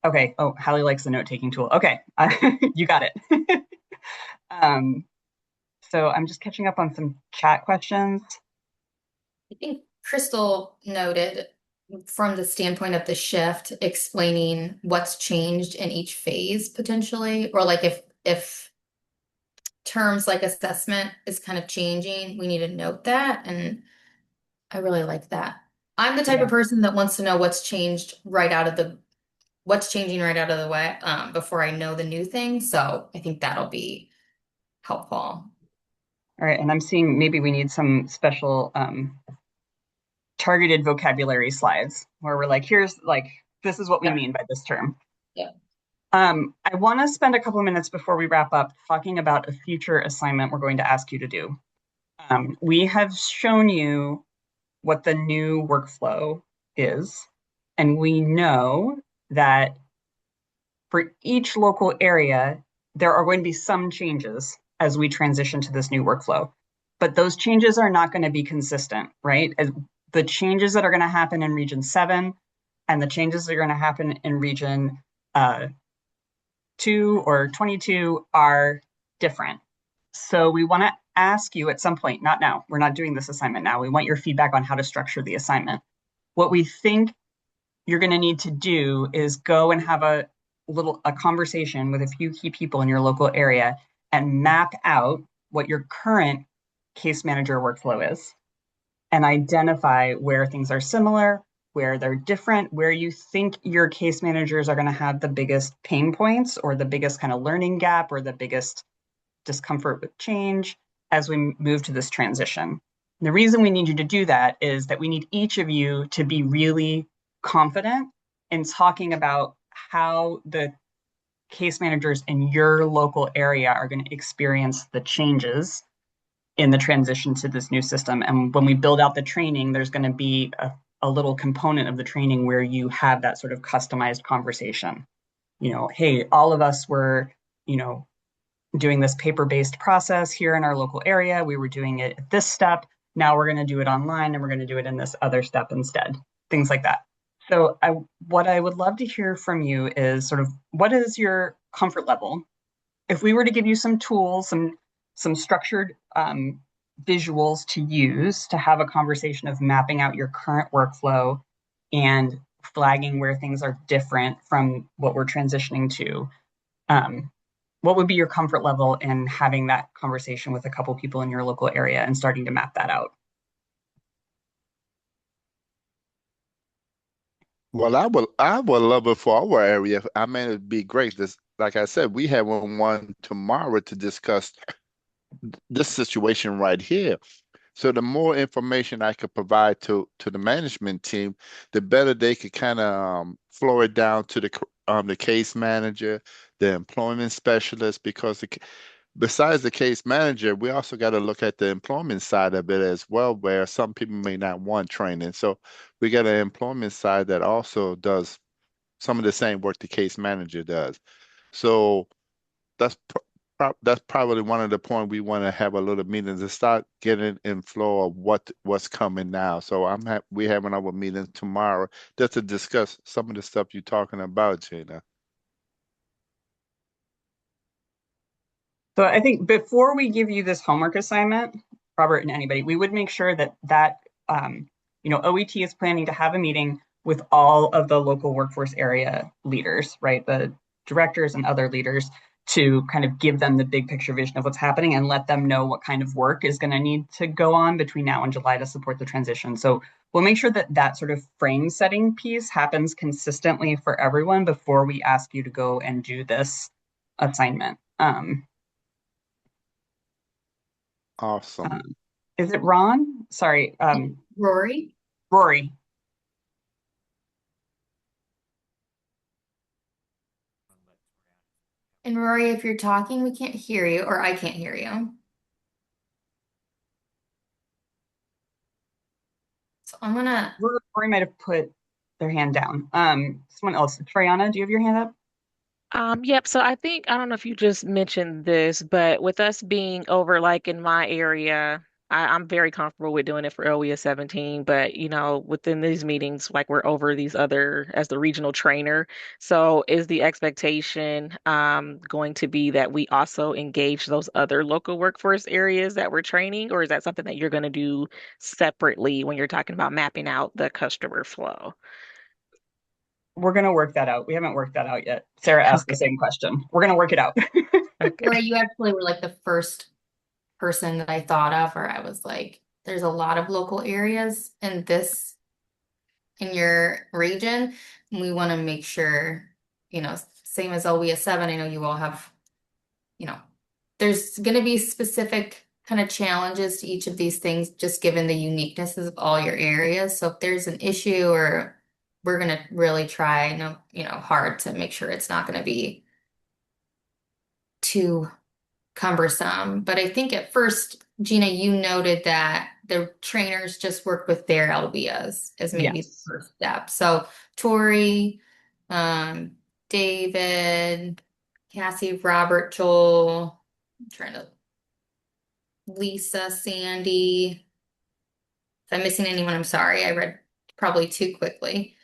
Okay. Oh, Hallie likes the note-taking tool. Okay. You got it. Um, so I'm just catching up on some chat questions. I think Crystal noted from the standpoint of the shift, explaining what's changed in each phase potentially, or like if terms like assessment is kind of changing, we need to note that. And I really like that. I'm the type Yeah. of person that wants to know what's changing right out of the way, before I know the new thing. So I think that'll be helpful. All right. And I'm seeing maybe we need some special targeted vocabulary slides where we're like, here's like, this is what we Yep. mean by this term. Yeah. I want to spend a couple of minutes before we wrap up talking about a future assignment we're going to ask you to do. We have shown you what the new workflow is, and we know that for each local area, there are going to be some changes as we transition to this new workflow. But those changes are not going to be consistent, right? The changes that are going to happen in Region 7 and the changes that are going to happen in Region 2 or 22 are different. So we want to ask you at some point, not now, we're not doing this assignment now. We want your feedback on how to structure the assignment. What we think you're going to need to do is go and have a conversation with a few key people in your local area and map out what your current case manager workflow is and identify where things are similar, where they're different, where you think your case managers are going to have the biggest pain points or the biggest kind of learning gap or the biggest discomfort with change as we move to this transition. And the reason we need you to do that is that we need each of you to be really confident in talking about how the case managers in your local area are going to experience the changes in the transition to this new system. And when we build out the training, there's going to be a little component of the training where you have that sort of customized conversation. You know, hey, all of us were, you know, doing this paper-based process here in our local area. We were doing it at this step. Now we're going to do it online and we're going to do it in this other step instead. Things like that. So what I would love to hear from you is sort of what is your comfort level? If we were to give you some tools, some structured visuals to use to have a conversation of mapping out your current workflow and flagging where things are different from what we're transitioning to, um, what would be your comfort level in having that conversation with a couple people in your local area and starting to map that out? Well, I would love it for our area. I mean, it'd be great. This, like I said, we have one tomorrow to discuss this situation right here. So the more information I could provide to the management team, the better they could kind of flow it down to the case manager, the employment specialist, because besides the case manager, we also got to look at the employment side of it as well, where some people may not want training. So we got an employment side that also does some of the same work the case manager does. So that's that's probably one of the point we want to have a little meeting to start getting in flow of what's coming now. So we having our meeting tomorrow just to discuss some of the stuff you're talking about, Gina. So I think before we give you this homework assignment, Robert and anybody, we would make sure that OET is planning to have a meeting with all of the local workforce area leaders, right? The directors and other leaders to kind of give them the big picture vision of what's happening and let them know what kind of work is going to need to go on between now and July to support the transition. So we'll make sure that that sort of frame setting piece happens consistently for everyone before we ask you to go and do this assignment. Awesome. Is it Ron? Sorry, Rory? Rory. And Rory, if you're talking, we can't hear you, or I can't hear you. So I'm gonna, Rory might have put their hand down. Someone else. Triana, do you have your hand up? Yep. So I think, I don't know if you just mentioned this, but with us being over like in my area, I'm very comfortable with doing it for LWS 17, but within these meetings, like we're over these other as the regional trainer. So is the expectation going to be that we also engage those other local workforce areas that we're training, or is that something that you're going to do separately when you're talking about mapping out the customer flow? We're going to work that out. We haven't worked that out yet. Sarah asked the Okay. same question. We're going to work it out. Okay. Lori, you actually were like the first person that I thought of, or I was like, there's a lot of local areas in your region. And we want to make sure, same as LWS 7, I know you all have, you know, there's going to be specific kind of challenges to each of these things, just given the uniquenesses of all your areas. So if there's an issue, or we're going to really try, hard to make sure it's not going to be too cumbersome. But I think at first, Gina, you noted that the trainers just work with their LBOs as maybe the Yes. first step. So Tori, um, David, Cassie, Robert, Joel, I'm trying to Lisa, Sandy. If I'm missing anyone, I'm sorry. I read probably too quickly.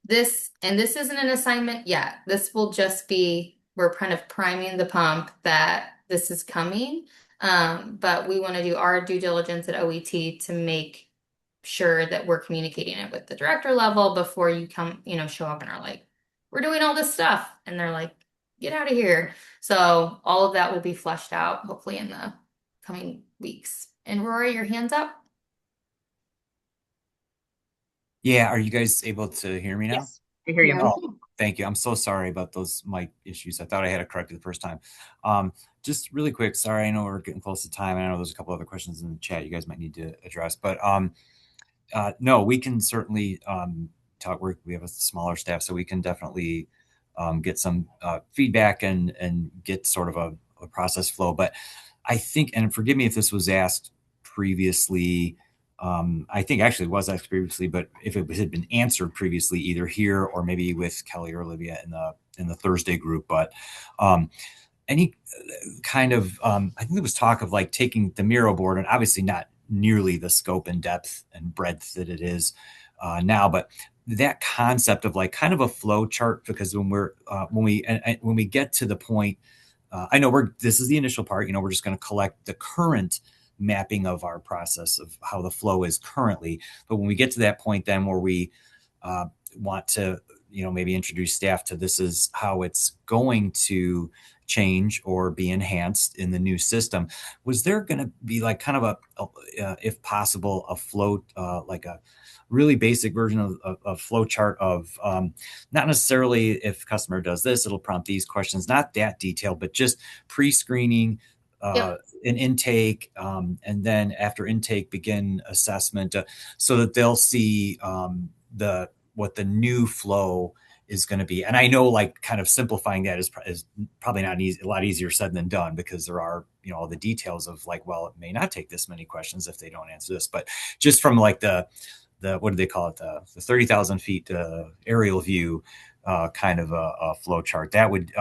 This isn't an assignment yet. This will just be, we're kind of priming the pump that this is coming. But we want to do our due diligence at OET to make sure that we're communicating it with the director level before you come, show up and are like, we're doing all this stuff. And they're like, get out of here. So all of that will be fleshed out hopefully in the coming weeks. And Rory, your hands up? Yeah, are you guys able to hear me now? Yes. We hear you. Yeah. Oh, thank you. I'm so sorry about those mic issues. I thought I had it corrected the first time. Just really quick, sorry, I know we're getting close to time. I know there's a couple other questions in the chat you guys might need to address, but no, we can certainly talk. We have a smaller staff, so we can definitely get some feedback and get sort of a process flow. But I think, and forgive me if this was asked previously, I think actually it was asked previously, but if it had been answered previously, either here or maybe with Kelly or Olivia in the Thursday group, but any kind of I think there was talk of like taking the Miro board, and obviously not nearly the scope and depth and breadth that it is now, but that concept of like kind of a flow chart, because when we get to the point, I know this is the initial part, we're just going to collect the current mapping of our process of how the flow is currently, but when we get to that point then where we want to maybe introduce staff to this is how it's going to change or be enhanced in the new system, was there going to be like kind of if possible a flow like a really basic version of flow chart of not necessarily if customer does this it'll prompt these questions, not that detailed, but just pre-screening, Yep. an intake, and then after intake begin assessment, so that they'll see what the new flow is going to be. And I know like kind of simplifying that is probably not a lot easier said than done, because there are, all the details of like, well, it may not take this many questions if they don't answer this, but just from like the what do they call it? The 30,000 feet aerial view kind of a flow chart. That would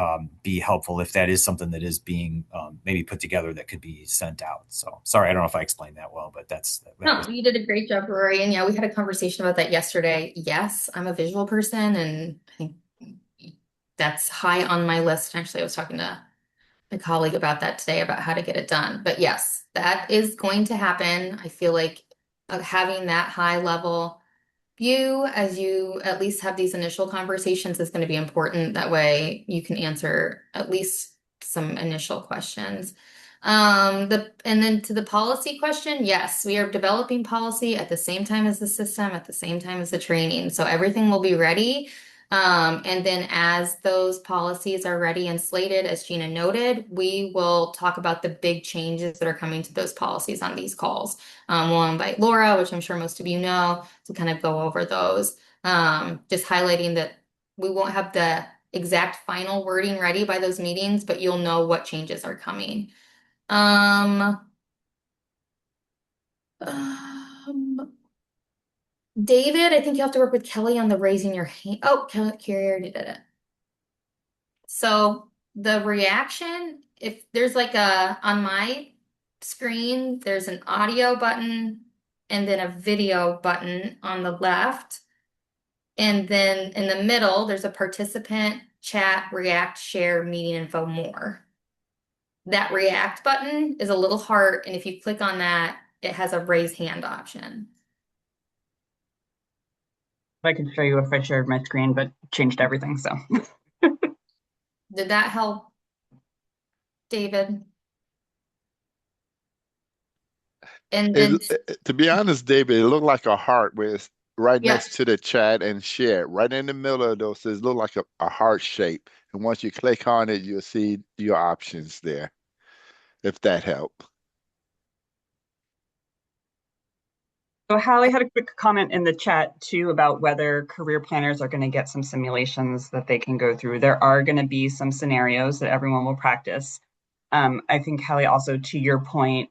be helpful if that is something that is being maybe put together that could be sent out. So sorry, I don't know if I explained that well, but that No, was. you did a great job, Rory. And yeah, we had a conversation about that yesterday. Yes, I'm a visual person, and I think that's high on my list. Actually, I was talking to a colleague about that today about how to get it done. But yes, that is going to happen. I feel like having that high level view as you at least have these initial conversations is going to be important. That way you can answer at least some initial questions. And then to the policy question, yes, we are developing policy at the same time as the system, at the same time as the training. So everything will be ready. And then as those policies are ready and slated, as Gina noted, we will talk about the big changes that are coming to those policies on these calls. We'll invite Laura, which I'm sure most of you know, to kind of go over those. Just highlighting that we won't have the exact final wording ready by those meetings, but you'll know what changes are coming. Um, David, I think you have to work with Kelly on the raising your hand. Oh, Carrie already did it. So the reaction, if there's like on my screen, there's an audio button and then a video button on the left. And then in the middle, there's a participant, chat, react, share, meeting info, more. That react button is a little heart, and if you click on that, it has a raise hand option. I can show you if I shared my screen, but changed everything, so. Did that help, David? And then, To be honest, David, it looked like a heart where it's right yeah, next to the chat and share. Right in the middle of those, it look like a heart shape. And once you click on it, you'll see your options there, if that helped. So Hallie had a quick comment in the chat too about whether career planners are going to get some simulations that they can go through. There are going to be some scenarios that everyone will practice. I think Hallie, also to your point,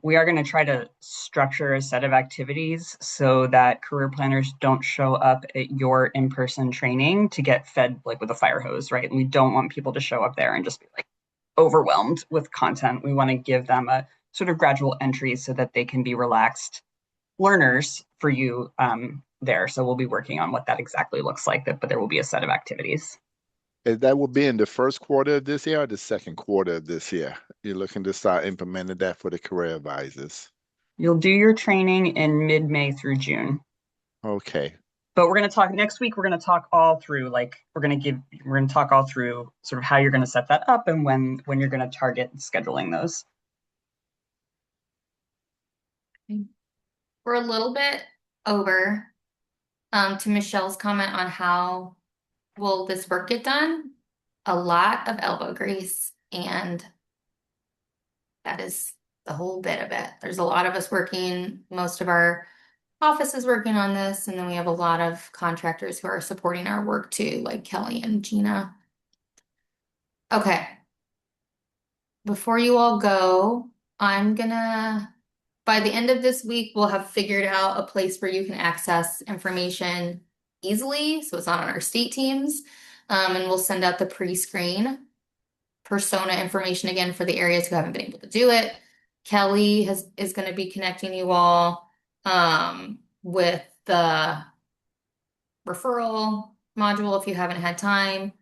we are going to try to structure a set of activities so that career planners don't show up at your in-person training to get fed like with a fire hose, right? And we don't want people to show up there and just be like overwhelmed with content. We want to give them a sort of gradual entry so that they can be relaxed learners for you there. So we'll be working on what that exactly looks like, but there will be a set of activities. That will be in the first quarter of this year or the second quarter of this year. You're looking to start implementing that for the career advisors. You'll do your training in mid-May through June. Okay. But we're going to talk next week. We're going to talk all through, like we're going to talk all through sort of how you're going to set that up and when you're going to target scheduling those. we're a little bit over. To Michelle's comment on how will this work get done, a lot of elbow grease, and that is the whole bit of it. There's a lot of us working, most of our office is working on this, and then we have a lot of contractors who are supporting our work too, like Kelly and Gina. Okay. Before you all go, by the end of this week, we'll have figured out a place where you can access information easily, so it's not on our state teams. And we'll send out the pre-screen persona information again for the areas who haven't been able to do it. Kelly is going to be connecting you all with the referral module if you haven't had time.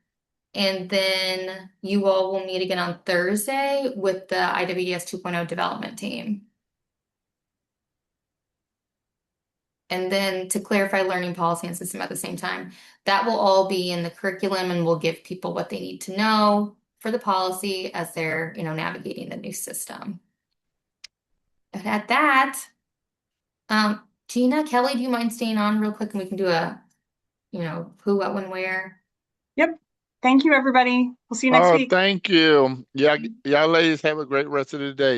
And then you all will meet again on Thursday with the IWDS 2.0 development team. And then to clarify learning policy and system at the same time, that will all be in the curriculum and we'll give people what they need to know for the policy as they're, navigating the new system. But at that, Gina, Kelly, do you mind staying on real quick and we can do a, who, what, when, where? Yep. Thank you, everybody. We'll see you next Oh, week. thank you. Yeah, y'all ladies have a great rest of the day.